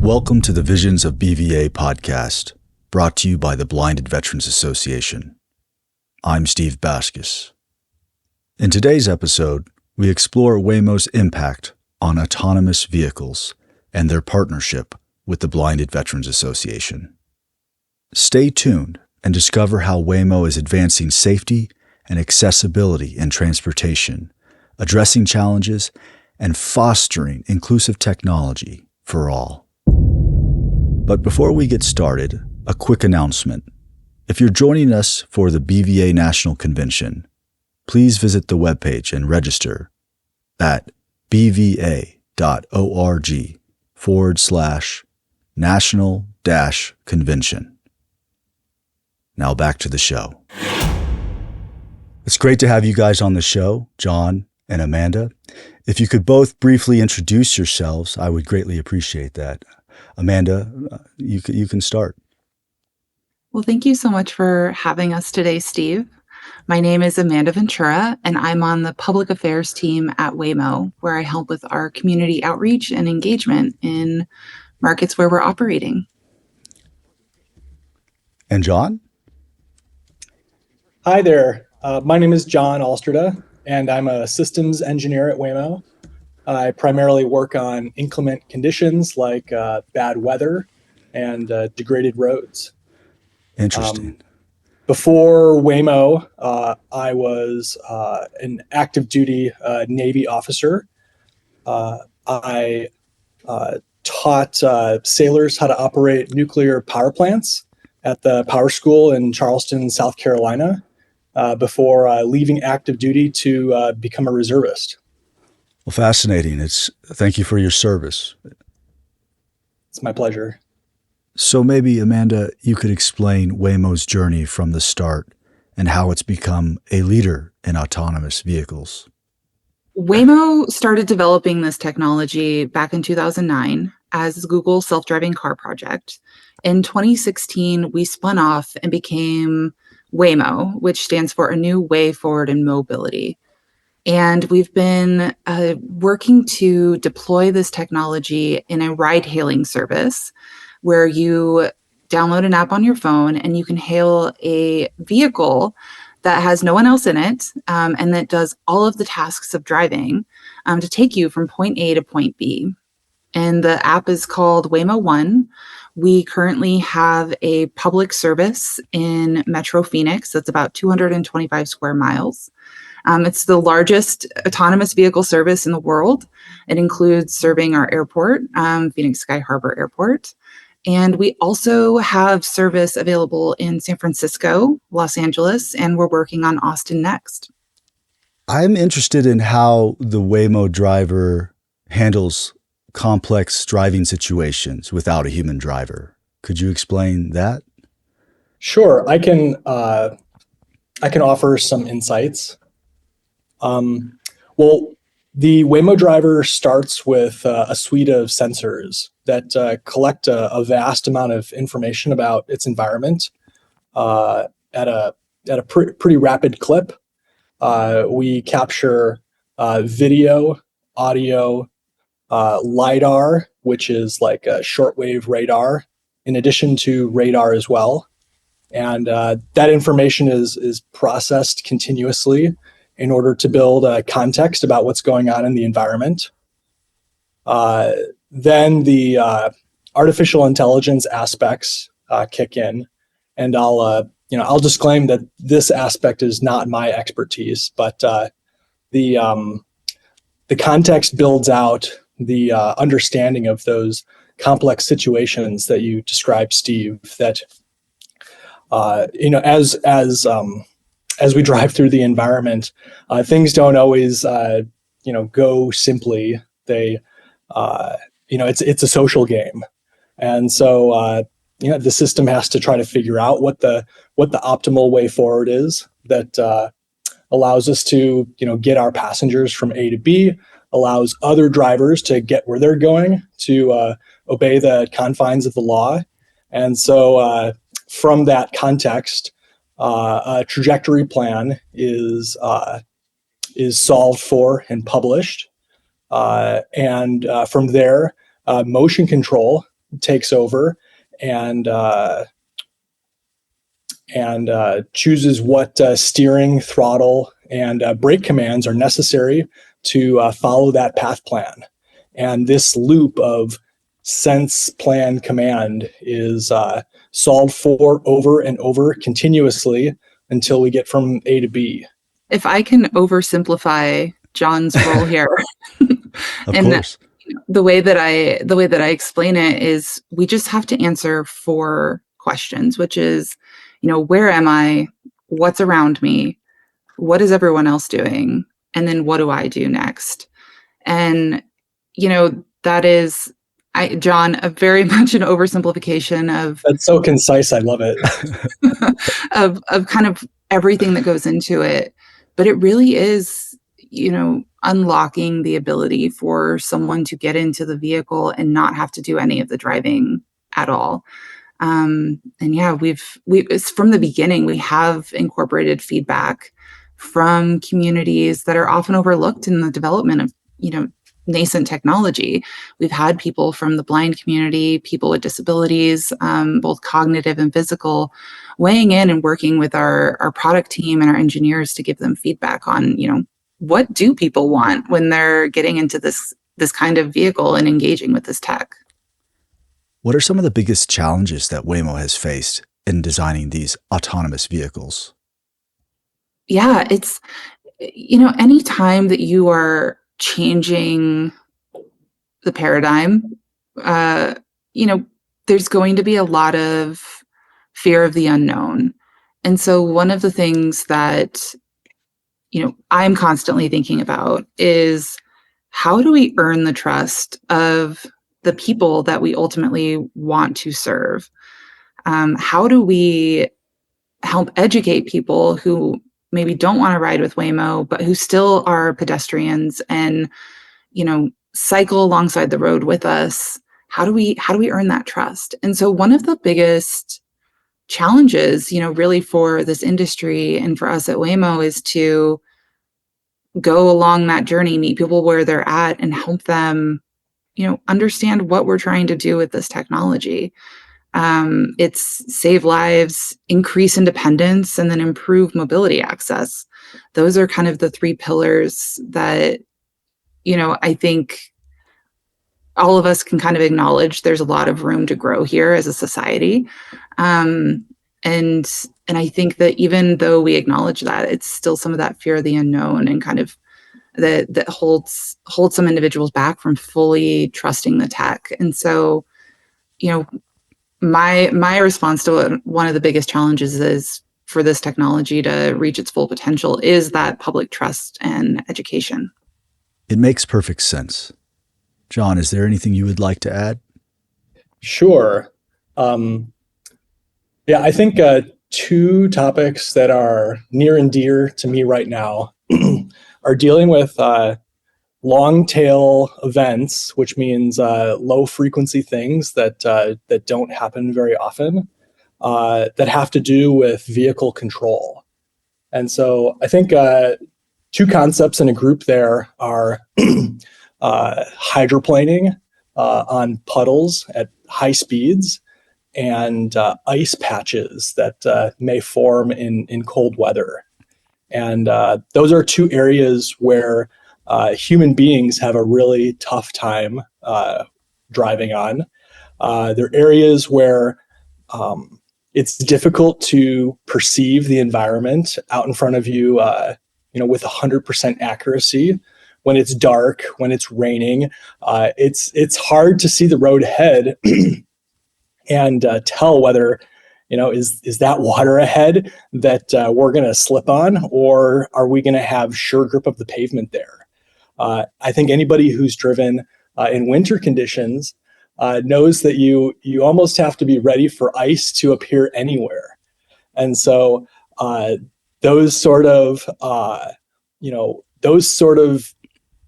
Welcome to the Visions of BVA podcast, brought to you by the Blinded Veterans Association. I'm Steve Baskus. In today's episode, we explore Waymo's impact on autonomous vehicles and their partnership with the Blinded Veterans Association. Stay tuned and discover how Waymo is advancing safety and accessibility in transportation, addressing challenges, and fostering inclusive technology for all. But before we get started, a quick announcement. If you're joining us for the BVA National Convention, please visit the webpage and register at bva.org/national-convention. Now back to the show. It's great to have you guys on the show, John and Amanda. If you could both briefly introduce yourselves, I would greatly appreciate that. Amanda, you can start. Well, thank you so much for having us today, Steve. My name is Amanda Ventura, and I'm on the public affairs team at Waymo, where I help with our community outreach and engagement in markets where we're operating. And John? Hi there. My name is John Alsterda, and I'm a systems engineer at Waymo. I primarily work on inclement conditions like bad weather and degraded roads. Interesting. Before Waymo, I was an active duty Navy officer. I taught sailors how to operate nuclear power plants at the power school in Charleston, South Carolina, before leaving active duty to become a reservist. Well, fascinating. Thank you for your service. It's my pleasure. So maybe, Amanda, you could explain Waymo's journey from the start and how it's become a leader in autonomous vehicles. Waymo started developing this technology back in 2009 as Google's self-driving car project. In 2016, we spun off and became Waymo, which stands for A New Way Forward in Mobility. And we've been working to deploy this technology in a ride-hailing service where you download an app on your phone and you can hail a vehicle that has no one else in it and that does all of the tasks of driving to take you from point A to point B. And the app is called Waymo One. We currently have a public service in Metro Phoenix that's about 225 square miles. It's the largest autonomous vehicle service in the world. It includes serving our airport, Phoenix Sky Harbor Airport. And we also have service available in San Francisco, Los Angeles, and we're working on Austin next. I'm interested in how the Waymo driver handles complex driving situations without a human driver. Could you explain that? Sure, I can offer some insights. Well, the Waymo driver starts with a suite of sensors that collect a vast amount of information about its environment at a pretty rapid clip. We capture video, audio, LiDAR, which is like a shortwave radar, in addition to radar as well. And that information is processed continuously in order to build a context about what's going on in the environment. Then the artificial intelligence aspects kick in, and I'll disclaim that this aspect is not my expertise, but the context builds out the understanding of those complex situations that you described, Steve. That as we drive through the environment, things don't always, go simply. They, it's a social game, and so the system has to try to figure out what the optimal way forward is that allows us to, get our passengers from A to B, allows other drivers to get where they're going, to obey the confines of the law, and so from that context. A trajectory plan is solved for and published, and from there, motion control takes over and chooses what steering, throttle, and brake commands are necessary to follow that path plan. And this loop of sense, plan, command is solved for over and over continuously until we get from A to B. If I can oversimplify John's role here, Of and course. the way that I explain it is we just have to answer 4 questions, which is, where am I? What's around me? What is everyone else doing? And then what do I do next? And, that is, John, a very much an oversimplification of That's so concise. I love it. of kind of everything that goes into it. But it really is, unlocking the ability for someone to get into the vehicle and not have to do any of the driving at all. And yeah, it's from the beginning, we have incorporated feedback from communities that are often overlooked in the development of, nascent technology. We've had people from the blind community, people with disabilities, both cognitive and physical, weighing in and working with our product team and our engineers to give them feedback on, what do people want when they're getting into this kind of vehicle and engaging with this tech. What are some of the biggest challenges that Waymo has faced in designing these autonomous vehicles? Yeah, it's, any time that you are changing the paradigm, there's going to be a lot of fear of the unknown. And so one of the things that, I'm constantly thinking about is how do we earn the trust of the people that we ultimately want to serve? How do we help educate people who maybe don't want to ride with Waymo, but who still are pedestrians and, cycle alongside the road with us? How do we earn that trust? And so one of the biggest challenges, really for this industry and for us at Waymo is to go along that journey, meet people where they're at and help them, understand what we're trying to do with this technology. It's save lives, increase independence, and then improve mobility access. Those are kind of the 3 pillars that, I think all of us can kind of acknowledge there's a lot of room to grow here as a society. And I think that even though we acknowledge that, it's still some of that fear of the unknown and kind of that holds some individuals back from fully trusting the tech. And so, my response to one of the biggest challenges is for this technology to reach its full potential is that public trust and education. It makes perfect sense. John, is there anything you would like to add? Sure. I think 2 topics that are near and dear to me right now are dealing with long tail events, which means low frequency things that don't happen very often, that have to do with vehicle control. And so I think 2 concepts in a group there are hydroplaning on puddles at high speeds and ice patches that may form in cold weather. And those are 2 areas where human beings have a really tough time driving on. They're areas where it's difficult to perceive the environment out in front of you, with 100% accuracy. When it's dark, when it's raining, it's hard to see the road ahead and tell whether, is that water ahead that we're going to slip on, or are we going to have sure grip of the pavement there? I think anybody who's driven in winter conditions knows that you almost have to be ready for ice to appear anywhere. And so those sort of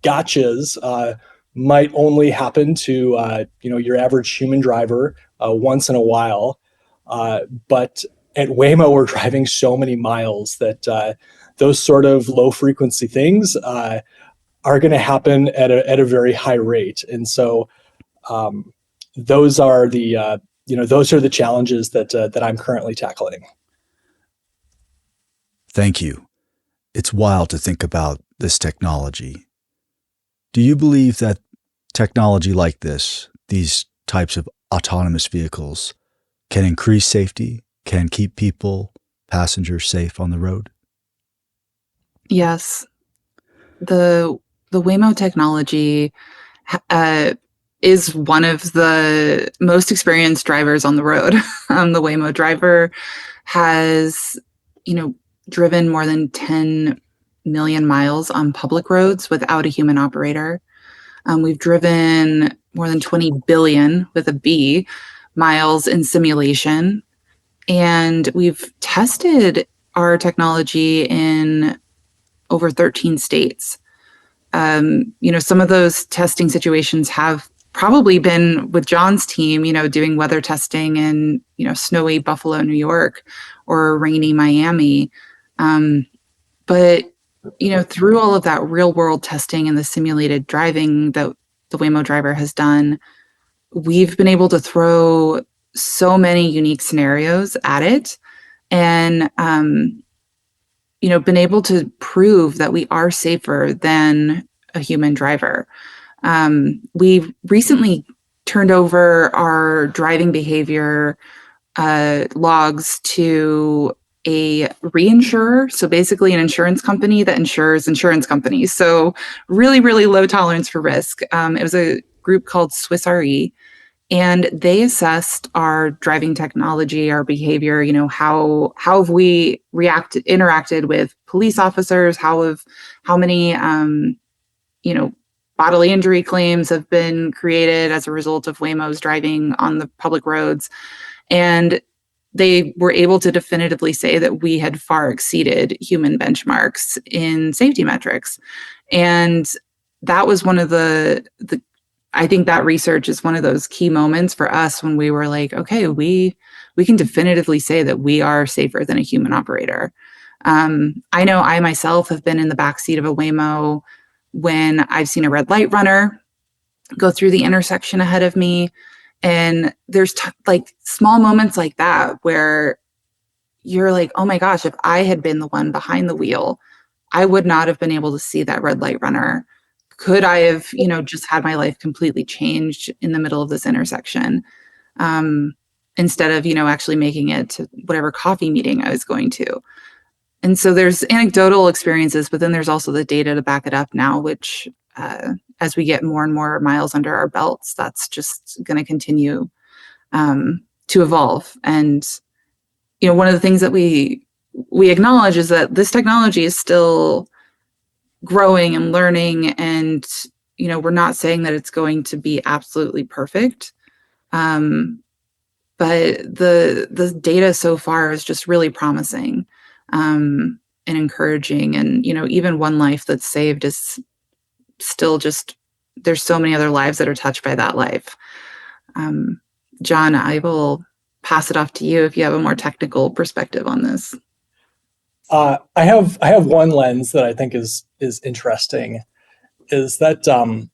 gotchas might only happen to your average human driver once in a while. But at Waymo, we're driving so many miles that those sort of low frequency things are going to happen at a very high rate. And so those are the challenges that I'm currently tackling. Thank you. It's wild to think about this technology. Do you believe that technology like this, these types of autonomous vehicles, can increase safety, can keep people, passengers safe on the road? Yes. The Waymo technology is one of the most experienced drivers on the road. The Waymo driver has, driven more than 10 million miles on public roads without a human operator. We've driven more than 20 billion with a B miles in simulation. And we've tested our technology in over 13 states. Some of those testing situations have probably been with John's team, doing weather testing in, snowy Buffalo, New York, or rainy Miami. But through all of that real world testing and the simulated driving that the Waymo driver has done, we've been able to throw so many unique scenarios at it and, been able to prove that we are safer than a human driver. We recently turned over our driving behavior logs to a reinsurer. So basically an insurance company that insures insurance companies. So really, really low tolerance for risk. It was a group called Swiss Re, and they assessed our driving technology, our behavior, how have we interacted with police officers, how many, bodily injury claims have been created as a result of Waymo's driving on the public roads. And they were able to definitively say that we had far exceeded human benchmarks in safety metrics. And that was one of the I think that research is one of those key moments for us when we were like, okay, we can definitively say that we are safer than a human operator. I know I myself have been in the backseat of a Waymo when I've seen a red light runner go through the intersection ahead of me. And there's small moments like that where you're like, oh my gosh, if I had been the one behind the wheel, I would not have been able to see that red light runner. Could I have, just had my life completely changed in the middle of this intersection, instead of, actually making it to whatever coffee meeting I was going to? And so there's anecdotal experiences, but then there's also the data to back it up now, which, as we get more and more miles under our belts, that's just going to continue to evolve. And, one of the things that we acknowledge is that this technology is still growing and learning, and, we're not saying that it's going to be absolutely perfect. But the data so far is just really promising and encouraging. And, even one life that's saved is still just, there's so many other lives that are touched by that life. John, I will pass it off to you if you have a more technical perspective on this. I have one lens that I think is interesting, is that I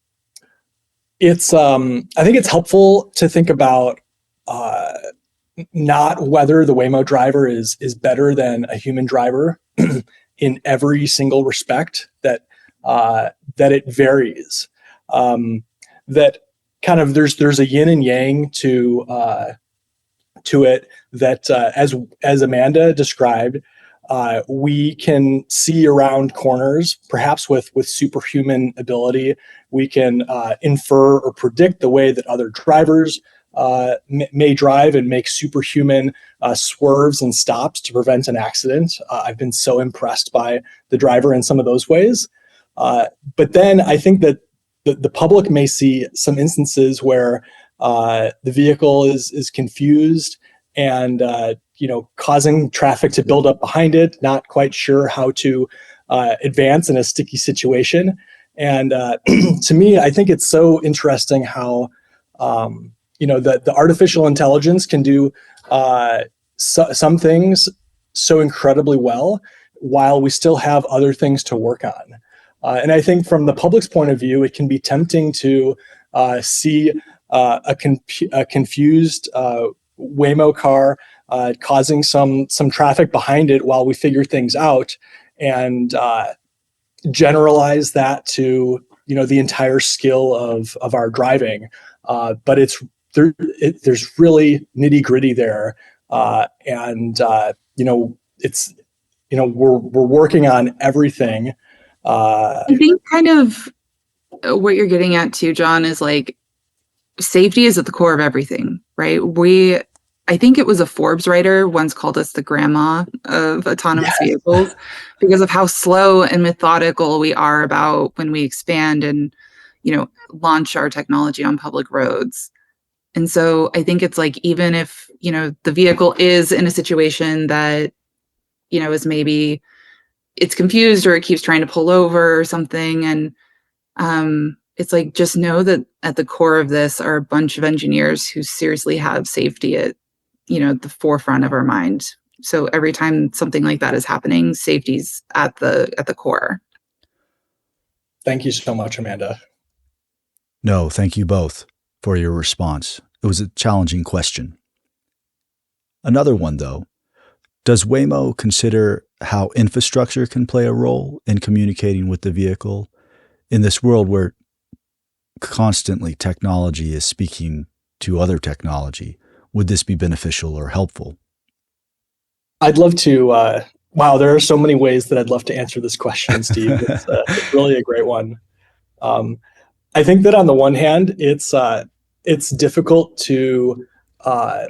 think it's helpful to think about not whether the Waymo driver is better than a human driver in every single respect, that it varies. That kind of there's a yin and yang to it, that as Amanda described, we can see around corners, perhaps with superhuman ability. We can infer or predict the way that other drivers may drive and make superhuman swerves and stops to prevent an accident. I've been so impressed by the driver in some of those ways. But then I think that the public may see some instances where the vehicle is confused and causing traffic to build up behind it, not quite sure how to advance in a sticky situation. And to me, I think it's so interesting how the artificial intelligence can do some things so incredibly well, while we still have other things to work on. And I think from the public's point of view, it can be tempting to see a confused Waymo car causing some traffic behind it while we figure things out, and generalize that to the entire skill of our driving. But there's really nitty gritty there, and it's we're working on everything. I think kind of what you're getting at too, John, is like safety is at the core of everything, right? I think it was a Forbes writer once called us the grandma of autonomous vehicles because of how slow and methodical we are about when we expand and, launch our technology on public roads. And so I think it's like, even if, the vehicle is in a situation that, is maybe it's confused or it keeps trying to pull over or something. And it's like, just know that at the core of this are a bunch of engineers who seriously have safety at, the forefront of our mind. So every time something like that is happening, safety's at the core. Thank you so much, Amanda. No, thank you both for your response. It was a challenging question. Another one, though. Does Waymo consider how infrastructure can play a role in communicating with the vehicle in this world where constantly technology is speaking to other technology? Would this be beneficial or helpful? I'd love to. Wow, there are so many ways that I'd love to answer this question, Steve. It's really a great one. I think that on the one hand, it's difficult to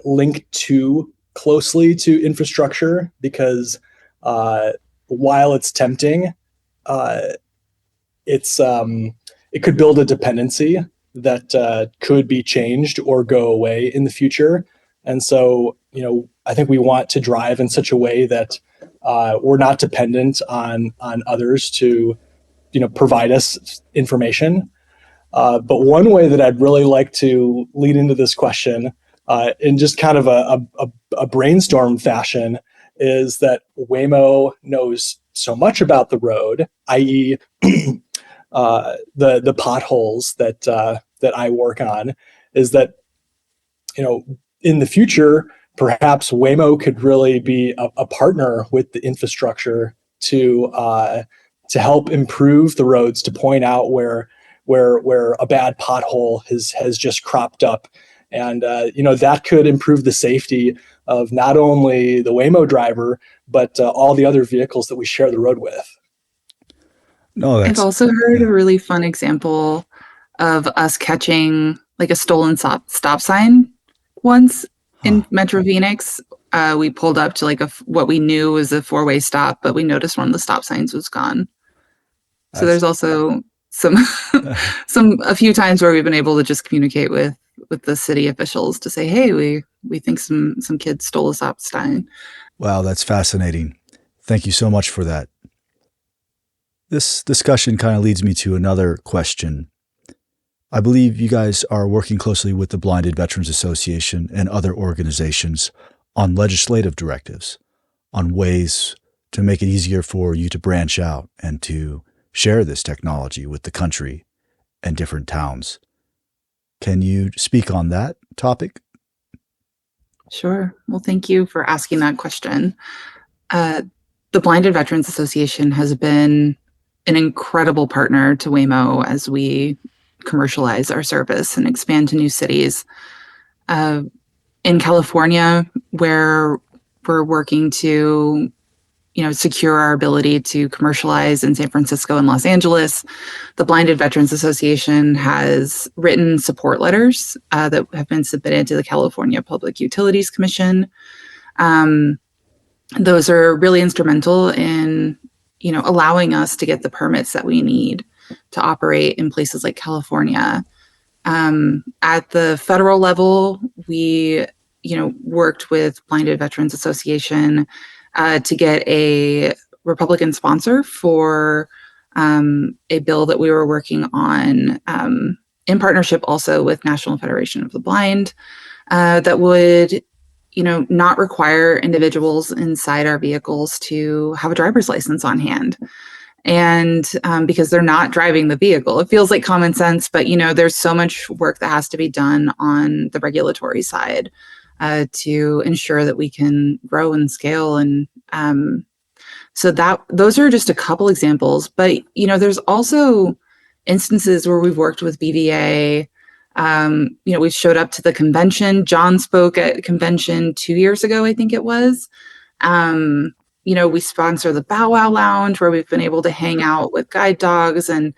link too closely to infrastructure because while it's tempting, it could build a dependency that could be changed or go away in the future. And so, I think we want to drive in such a way that we're not dependent on others to, provide us information. But one way that I'd really like to lead into this question in just kind of a brainstorm fashion is that Waymo knows so much about the road, i.e., the potholes that I work on, is that in the future perhaps Waymo could really be a partner with the infrastructure to help improve the roads, to point out where a bad pothole has just cropped up, and that could improve the safety of not only the Waymo driver but all the other vehicles that we share the road with. No, I've also heard a really fun example of us catching like a stolen stop sign once in Metro Phoenix. We pulled up to like what we knew was a 4-way stop, but we noticed one of the stop signs was gone. So there's also a few times where we've been able to just communicate with the city officials to say, hey, we think some kids stole a stop sign. Wow, that's fascinating. Thank you so much for that. This discussion kind of leads me to another question. I believe you guys are working closely with the Blinded Veterans Association and other organizations on legislative directives, on ways to make it easier for you to branch out and to share this technology with the country and different towns. Can you speak on that topic? Sure. Well, thank you for asking that question. The Blinded Veterans Association has been an incredible partner to Waymo as we commercialize our service and expand to new cities. In California, where we're working to, secure our ability to commercialize in San Francisco and Los Angeles, the Blinded Veterans Association has written support letters that have been submitted to the California Public Utilities Commission. Those are really instrumental in, allowing us to get the permits that we need to operate in places like California. At the federal level, we, worked with Blinded Veterans Association to get a Republican sponsor for a bill that we were working on in partnership also with National Federation of the Blind that would, not require individuals inside our vehicles to have a driver's license on hand. And because they're not driving the vehicle, it feels like common sense, but there's so much work that has to be done on the regulatory side to ensure that we can grow and scale. And so those are just a couple examples, but there's also instances where we've worked with BVA. We showed up to the convention. John spoke at convention 2 years ago, I think it was. We sponsor the Bow Wow Lounge, where we've been able to hang out with guide dogs and,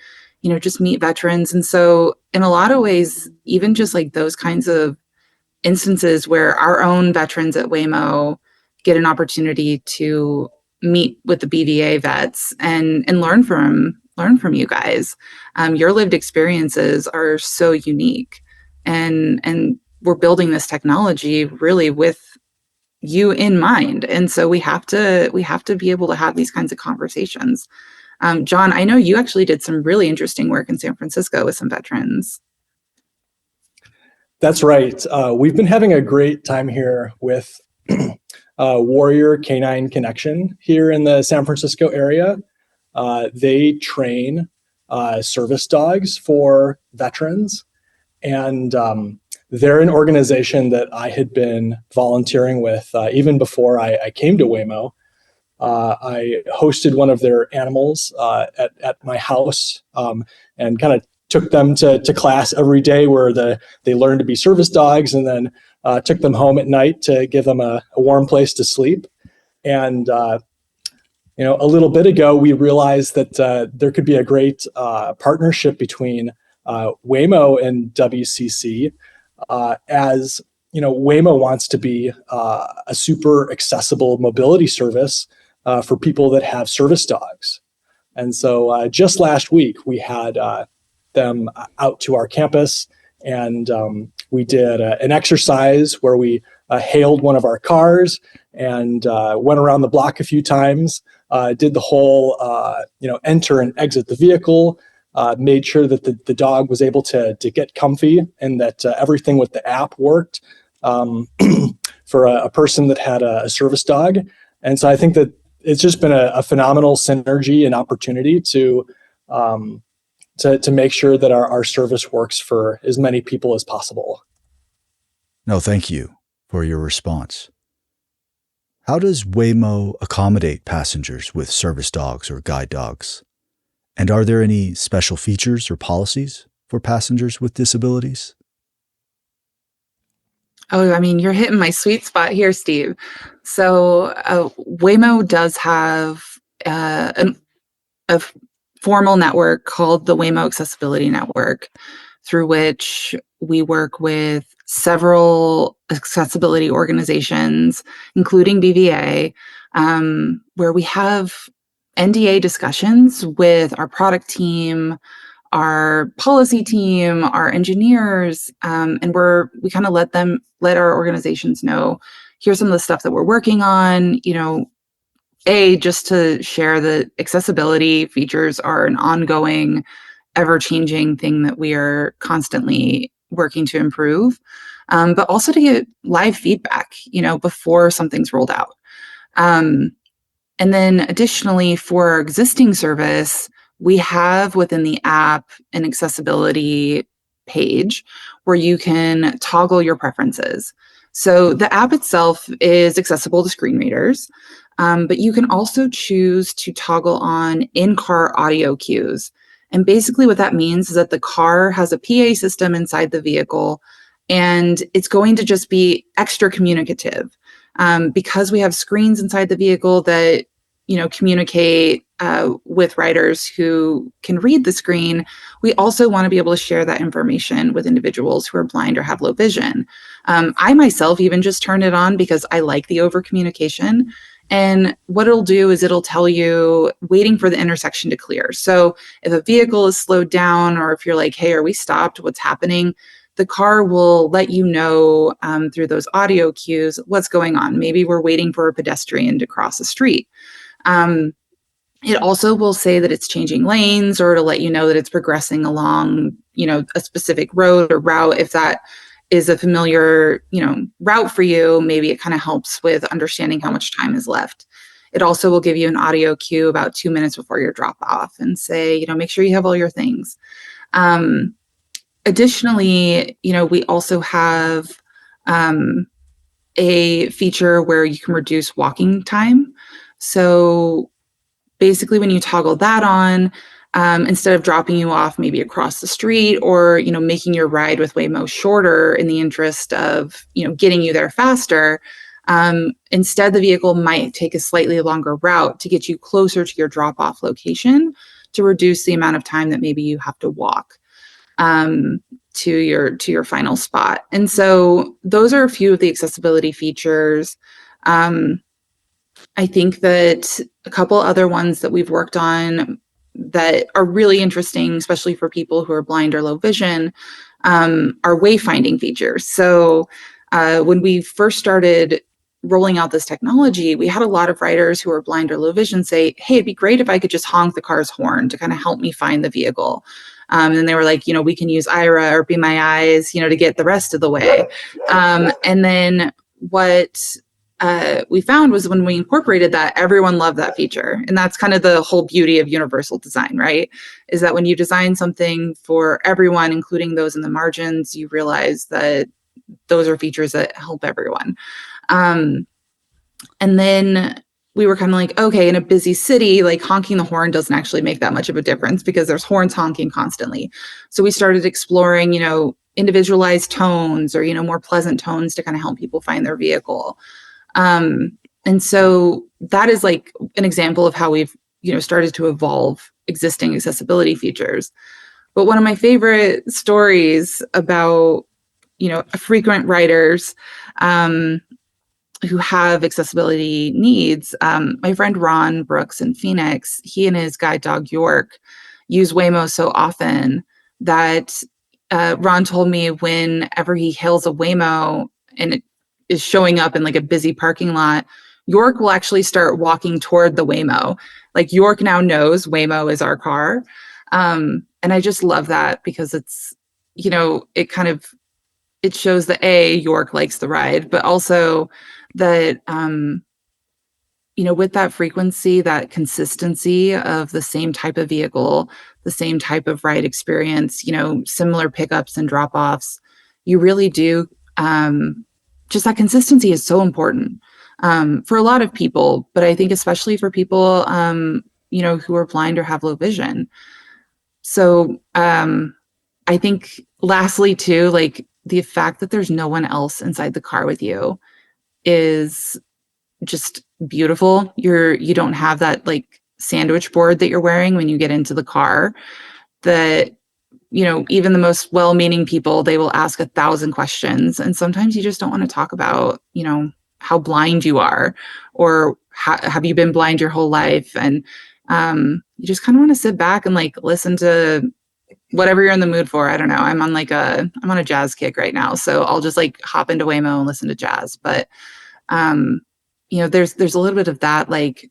just meet veterans. And so in a lot of ways, even just like those kinds of instances where our own veterans at Waymo get an opportunity to meet with the BVA vets and learn from you guys. Your lived experiences are so unique, and we're building this technology really with you in mind. And so we have to be able to have these kinds of conversations. John, I know you actually did some really interesting work in San Francisco with some veterans. That's right. We've been having a great time here with Warrior Canine Connection here in the San Francisco area. They train service dogs for veterans, and they're an organization that I had been volunteering with even before I came to Waymo. I hosted one of their animals at my house and kind of took them to class every day where they learned to be service dogs, and then took them home at night to give them a warm place to sleep. And a little bit ago, we realized that there could be a great partnership between Waymo and WCC, as Waymo wants to be a super accessible mobility service for people that have service dogs. And so just last week, we had them out to our campus, and we did an exercise where we hailed one of our cars and went around the block a few times, did the whole enter and exit the vehicle, made sure that the dog was able to get comfy, and that everything with the app worked for a person that had a service dog. And so I think that it's just been a phenomenal synergy and opportunity to make sure that our service works for as many people as possible. No, thank you for your response. How does Waymo accommodate passengers with service dogs or guide dogs? And are there any special features or policies for passengers with disabilities? Oh, I mean, you're hitting my sweet spot here, Steve. So Waymo does have a formal network called the Waymo Accessibility Network, through which we work with several accessibility organizations, including BVA, where we have NDA discussions with our product team, our policy team, our engineers, and we kind of let our organizations know, here's some of the stuff that we're working on, just to share that accessibility features are an ongoing, ever-changing thing that we are constantly working to improve, but also to get live feedback, before something's rolled out. And then additionally, for our existing service, we have within the app an accessibility page where you can toggle your preferences. So the app itself is accessible to screen readers, but you can also choose to toggle on in-car audio cues. And basically what that means is that the car has a PA system inside the vehicle, and it's going to just be extra communicative. Because we have screens inside the vehicle that communicate with riders who can read the screen, we also want to be able to share that information with individuals who are blind or have low vision. I myself even just turned it on because I like the over communication. And what it'll do is it'll tell you waiting for the intersection to clear. So if a vehicle is slowed down, or if you're like, hey, are we stopped? What's happening? The car will let you know through those audio cues what's going on. Maybe we're waiting for a pedestrian to cross the street. It also will say that it's changing lanes, or to let you know that it's progressing along, a specific road or route. If that is a familiar, route for you, maybe it kind of helps with understanding how much time is left. It also will give you an audio cue about 2 minutes before your drop off and say, make sure you have all your things. Additionally, we also have a feature where you can reduce walking time. So basically, when you toggle that on, instead of dropping you off maybe across the street or, making your ride with Waymo shorter in the interest of, getting you there faster, instead the vehicle might take a slightly longer route to get you closer to your drop-off location to reduce the amount of time that maybe you have to walk to your final spot. And so those are a few of the accessibility features. I think that a couple other ones that we've worked on that are really interesting, especially for people who are blind or low vision, are wayfinding features. So when we first started rolling out this technology, we had a lot of riders who are blind or low vision say, hey, it'd be great if I could just honk the car's horn to kind of help me find the vehicle. And they were like, we can use Ira or Be My Eyes, to get the rest of the way. And then what we found was when we incorporated that, everyone loved that feature. And that's kind of the whole beauty of universal design, right? Is that when you design something for everyone, including those in the margins, you realize that those are features that help everyone. And then we were kind of like, okay, in a busy city, like honking the horn doesn't actually make that much of a difference because there's horns honking constantly. So we started exploring, individualized tones or, more pleasant tones to kind of help people find their vehicle. And so that is like an example of how we've, started to evolve existing accessibility features. But one of my favorite stories about, frequent riders, who have accessibility needs. My friend Ron Brooks in Phoenix, he and his guide dog York use Waymo so often that Ron told me whenever he hails a Waymo and it is showing up in like a busy parking lot, York will actually start walking toward the Waymo. Like York now knows Waymo is our car. And I just love that because it's, it shows that York likes the ride, but also that, with that frequency, that consistency of the same type of vehicle, the same type of ride experience, similar pickups and drop-offs, you really do, just that consistency is so important for a lot of people, but I think especially for people, who are blind or have low vision. So I think lastly too, like the fact that there's no one else inside the car with you is just beautiful. You don't have that like sandwich board that you're wearing when you get into the car that, even the most well-meaning people, they will ask 1,000 questions. And sometimes you just don't want to talk about, how blind you are or have you been blind your whole life? And you just kind of want to sit back and like listen to whatever you're in the mood for. I don't know. I'm on a jazz kick right now. So I'll just like hop into Waymo and listen to jazz. But, there's a little bit of that like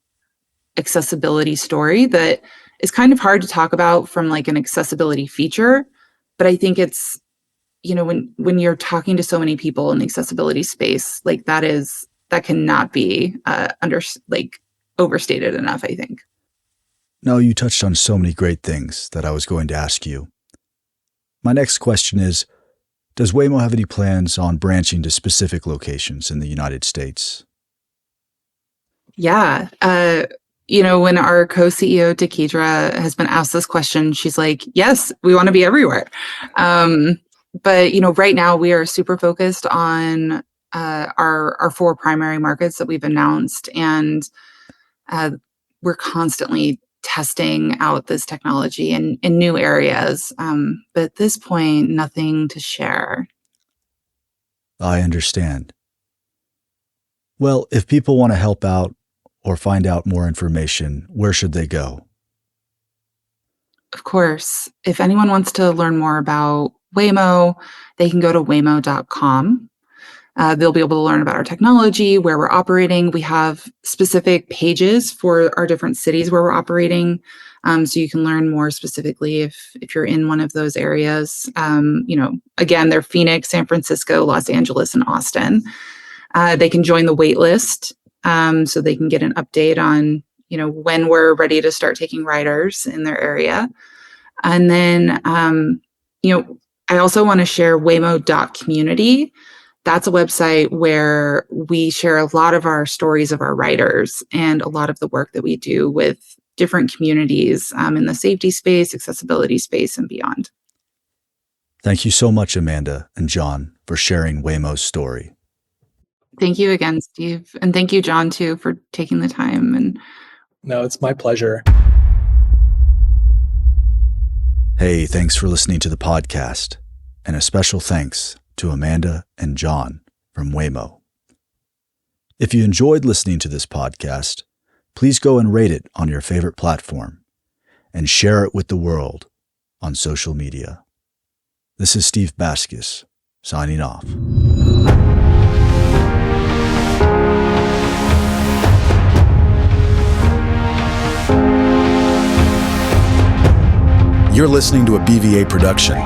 accessibility story that is kind of hard to talk about from like an accessibility feature. But I think it's, when you're talking to so many people in the accessibility space, like that cannot be overstated enough, I think. No, you touched on so many great things that I was going to ask you. My next question is, does Waymo have any plans on branching to specific locations in the United States? Yeah. When our co-CEO, Takidra, has been asked this question, she's like, yes, we want to be everywhere. But, right now we are super focused on our 4 primary markets that we've announced. And we're constantly testing out this technology in new areas. But at this point, nothing to share. I understand. Well, if people want to help out or find out more information, where should they go? Of course, if anyone wants to learn more about Waymo, they can go to waymo.com. They'll be able to learn about our technology, where we're operating. We have specific pages for our different cities where we're operating. So you can learn more specifically if you're in one of those areas. Again, they're Phoenix, San Francisco, Los Angeles, and Austin. They can join the wait list so they can get an update on, when we're ready to start taking riders in their area. And then, I also want to share Waymo.community. That's a website where we share a lot of our stories of our riders and a lot of the work that we do with different communities in the safety space, accessibility space, and beyond. Thank you so much, Amanda and John, for sharing Waymo's story. Thank you again, Steve. And thank you, John, too, for taking the time. No, it's my pleasure. Hey, thanks for listening to the podcast. And a special thanks to Amanda and John from Waymo. If you enjoyed listening to this podcast, please go and rate it on your favorite platform and share it with the world on social media. This is Steve Baskis, signing off. You're listening to a BVA production.